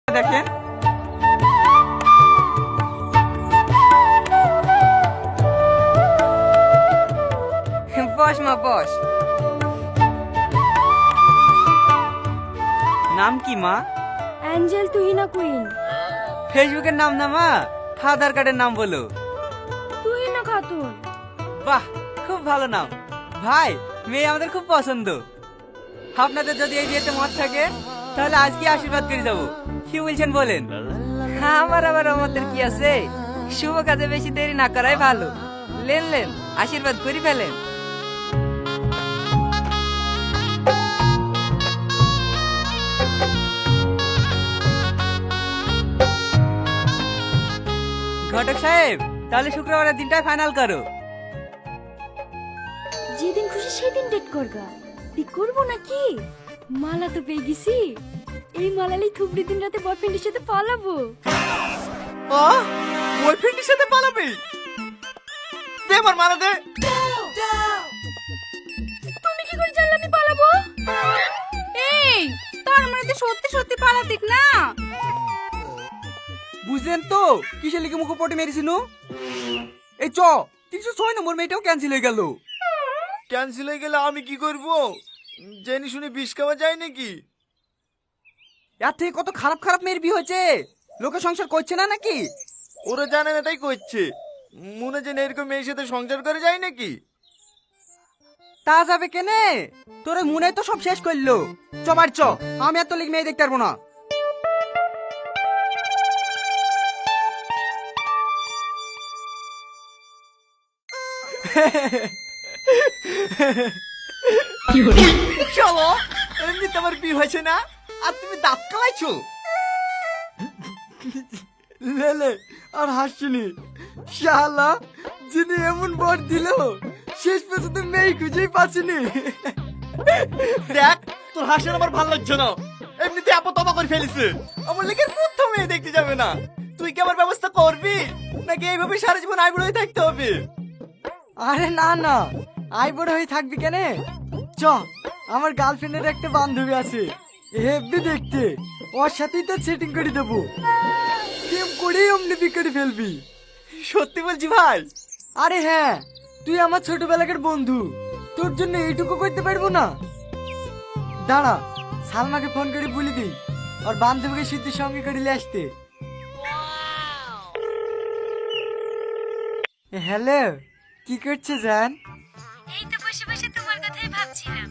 দেখেন বস মা বস। নাম কি মা? Angel Tuhina queen. ফেসবুকের নাম না মা, আধার কার্ডের নাম বলো। তুহিনা খাতুন। বাহ, খুব ভালো নাম। ভাই, মেয়ে আমাদের খুব পছন্দ। আপনাদের যদি এই বিয়েতে মত থাকে তাহলে আজকে আশীর্বাদ করে যাবো। কি বলছেন বলেন? আমার আবার আমাদের কি আছে, শুভ কাজে বেশি দেরি না করাই ভালো। লেন লেন, আশীর্বাদ করি ফেলেন। ঘটক সাহেব, তাহলে শুক্রবারের দিনটাই ফাইনাল করো। যেদিন খুশি সেদিন ডেট করগা। তুই করবো নাকি? মালা তো পেয়ে গেছি। এই মালালি থুবড়ি দিন রাতে বয়ফ্রেন্ডের সাথে পালাবো। বয়ফ্রেন্ডের সাথে পালাবি? দে আমার মালা দে। তুমি কি করে জানলে আমি পালাবো? এই তার মানে তো সত্যি সত্যি পালাতিক না? বুঝলেন তো কিসের লিখে মুখে পটে মেরেছিনু? এই 306 নম্বর মেয়েটাও ক্যান্সেল হয়ে গেল। ক্যান্সেল হয়ে গেলে আমি কি করব? জেনে শুনে বিষ খাওয়া যায় নাকি? এর থেকে কত খারাপ খারাপ মেয়ের বিয়ে হয়েছে, লোকে সংসার করছে না নাকি? ওরা জানে না তাই করছে। মনে যে এরকম মেয়ের সাথে সংসার করে যায় নাকি? তা যাবে কেনে? তোর ওই মনে তো সব শেষ করলো। বাড়ি আমি এত লিখ মেয়ে দেখতে পারবো না। চলো, এমনি তোমার বিয়ে হয়েছে না আর তুমি দাঁত কালাইছো। লেলে আর হাসছিনি। শালা যিনি এমন বর দিল, শেষ পর্যন্ত মেয়ে খুঁজেই পাচ্ছিনি। দেখ, তোর হাসির আমার ভালো লাগছে না। এমনিতে আপদ তবা করে ফেলিছে। আমার লেগে প্রথম মেয়ে দেখতে যাবে না। তুই কি আমার ব্যবস্থা করবি নাকি এইভাবে সারা জীবন আইবুড়ো হয়ে থাকতে হবে? আরে না না, আই বড় হয়ে থাকবি কেনে? আমার গার্লফ্রেন্ডের একটা বান্ধবী আছে, হেব্বি দেখতে। ওর সাথেই তো সেটিং করে দেবো। প্রেম করেই অমনি বিকেটে ফেলবি। সত্যি বলছি ভাই? আরে হ্যাঁ, তুই আমার ছোটবেলাকার বন্ধু, তোর জন্য এইটুকু করতে পারবো না? দাঁড়া, সালমাকে ফোন করে বলে দিই আর বান্ধবীকে সিদ্ধির সঙ্গে করে নিয়ে আসতে। হ্যালো, কি করছে জান? এই তো বসে বসে তোমার কথাই ভাবছিলাম।